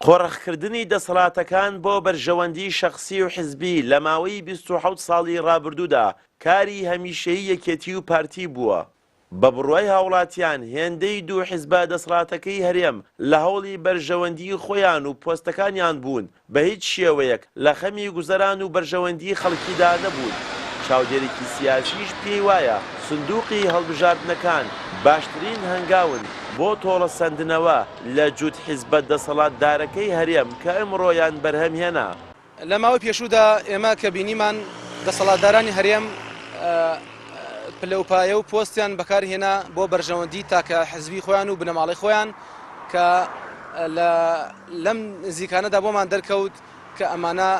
قۆڕەخکردنی دەسەڵاتەکان بۆ بەرژەوەندی شەخسی و حیزبی لە ماوەی 27 ساڵی ڕابردوودا کاری هەمیشەیی یەکێتی و پارتی بووە. بە بڕوای هاوڵاتیان هێندەی دوو حیزبە دەسەڵاتەکەی هەرێم لە هەوڵی بەرژەوەندی خۆیان و پۆستەکانیان بوون بە هیچ شێوەیەک لە خەمی گوزەران و بەرژەوەندی خەڵکیدا نەبوون. چاودێرێکی سیاسیش پێی وایە سندوقی هەڵبژاردنەکان باشترین هەنگاون بۆ تۆڵە سەندنەوە لە جووت حیزبە دەسەڵاتدارەکەی هەرێم کە ئەمڕۆیان بەرهەمهێنا. لە ماوەی پێشوودا ئێمە کە بینیمان دەسەڵاتدارانی هەرێم پلەپایە و پۆستیان بەکارهێنا بۆ بەرژەوەندی تاکە حزبی خۆیان و بنەماڵی خۆیان کە لەم نزیکانەدا بۆمان دەرکەوت کە ئەمانە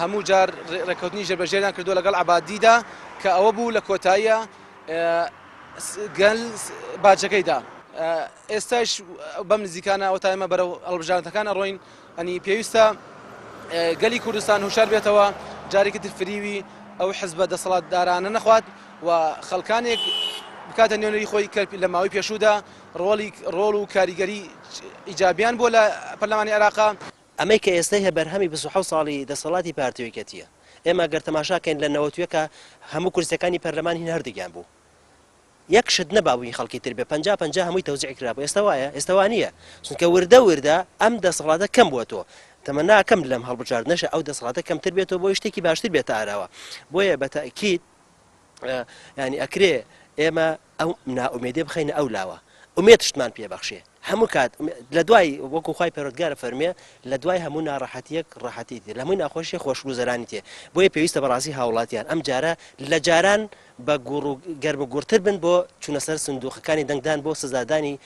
هەموو جار ڕێکەوتنی ژێربەژێریان کردو لەگەڵ عەبادیدا کە ئەوە بوو لە کۆتاییە گەل باجەکەیدا. ئێستاش بەم نزیکانە ئەوە تا ئێمە بەرەو هەڵبژاردنەکان ئەڕۆین. ئەنی پێویستە گەلی کوردستان هوشار بێتەوە جارێکی تر فریوی ئەو حزبە دەسەڵاتدارانە نەخوات و خەڵکانێک بکاتە نوێنەری خۆی لە ماوەی پێشوودا ڕۆڵ و کاریگەری ئیجابیان بۆ لە پەرلەمانی عێراقا. ئەمەی کە ئێستای هەبەرهەمی 27 ساڵی دەسەڵاتی پارتیۆکەتیە. ئێمە گەر تەماشاکەین لە 90ەکە هەموو کورسەکانی پەرلەمان هین هەردەگیان بوو. یەک شت نەباوی خەڵکی تر بێ 50-50 هەمووی تەوزیع کرا بوو. ئێستا وایە؟ ئێستا وانە. چونکە وردە ئەم دەسەڵاتە کەم بووەتەوە. تەمەناکەم لەم هەڵبژاردنەشە ئەو دەسەڵاتە کەمتر بێتەوە بۆ شتێکی باشتر بێتە ئاراوە. بۆیە بە تاکید ینی ئەکرێ ئێمە ئەو نائومێدی بخەینە ئەو لاوە. ئومێد شتمان پێبەخشێ. هەموو کات لە دوای وەکو خوای پەروەردگارە فەرمێ لە دوای هەموو ناڕەحەتیەک ڕەحەتی تێ، لە هەمووی ناخۆشیە خۆشگوزەرانی تێ. بۆیە پێویستە بەڕاستی هاوڵاتیان ئەم جارە لە جاران بە گەرمەگوورتر بن بۆ چوونە سەر سندوقەکانی دەنگدان بۆ سزادانی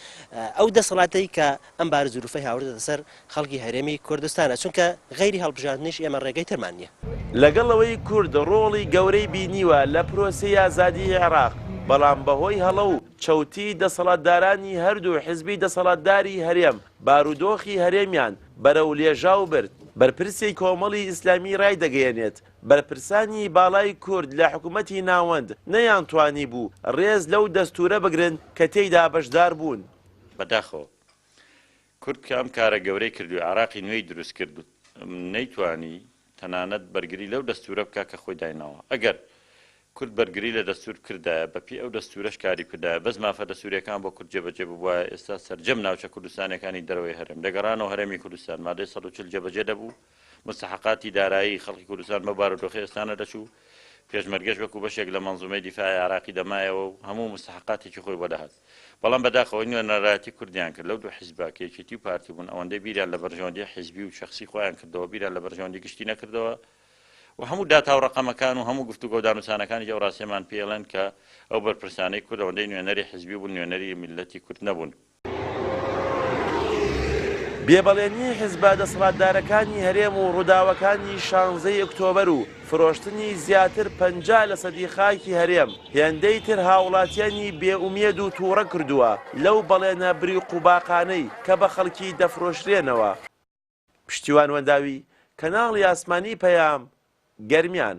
ئەو دەسەڵاتەی کە ئەم بارە زروفەی هاوردە سەر خەڵکی هەرێمی کوردستانە، چونکە غەیری هەڵبژاردنیش ئێمە ڕێگەی ترمان نییە. لەگەڵەوەی کورد ڕۆڵی گەورەی بینیوە لە پرۆسەی ئازادی عێراق، بەڵام بەهۆی هەڵە و چەوتی دەسەڵاتدارانی هەردوو حیزبی دەسەڵاتداری هەرێم بارودۆخی هەرێمیان بەرەو لێژاو برد. بەرپرسی کۆمەڵی ئیسلامی ڕای دەگەیەنێت بەرپرسانی باڵای کورد لە حکوومەتی ناوەند نەیانتوانی بوو ڕێز لەو دەستورە بگرن کە تێیدا بەشدار بوون. بەداخەوە کورد کە ئەم کارە گەورەی کردو عێراقی نوێی دروست کرد نەیتوانی تەنانەت بەرگری لەو دەستورە بکە کە خۆی داینەوە. ئەگەر کورد بەرگری لە دەستور کردایە بەپی ئەو دەستورەش کاری کردایە بەس مافە دەستوریەکان بۆ کورد جێبەجێ بووە. ئێستا سەرجەم ناوچە کوردستانەکانی دەرەوەی هەرێم دەگەڕانەوە هەرێمی کوردستان مادەی 140 جێبەجێ دەبوو. مستحقاتی دارایی خەڵکی کوردستان بە بارودۆخی ئێستانە دەچوو. پێشمەرگەش وەکو بەشێک لە مەنزومەی دیفاعی عێراقی دەمایەوە و هەموو مستحقاتێکی خۆی بەدەهات. بەڵام بەداخەوە نوێنەرایەتی کوردیان کرد لەو دوو حیزبە کە یەکێتی و پارتی بوون ئەوەندەی بیریان لە بەرژەوەندی حیزبی و شەخسی خۆیان کردەوە، بیریان لە بەرژەوەندی گشتی نەکردەوە و هەموو داتا و ڕقەمەکان و هەموو گفتوگۆ و دانووسانەکانی ئەو ڕاستیەمان پێڵێن کە ئەو بەرپرسانەی کورد ئەوەندەی نوێنەری حیزبی بوون نوێنەری میلەتی کورد نەبوون. بێبەڵێنی حیزبە دەسەڵاتدارەکانی هەرێم و ڕووداوەکانی 16 ئۆکتۆبەر و فرۆشتنی زیاتر 50% خاکی هەرێم هێندەی تر هاوڵاتیانی بێئومێد و تووڕە کردووە لەو بەڵێنە بریق و باقانەی کە بە خەڵکی دەفرۆشرێنەوە. پشتیوان وەنداوی کەناڵی ئاسمانی پەیام گەرمیان.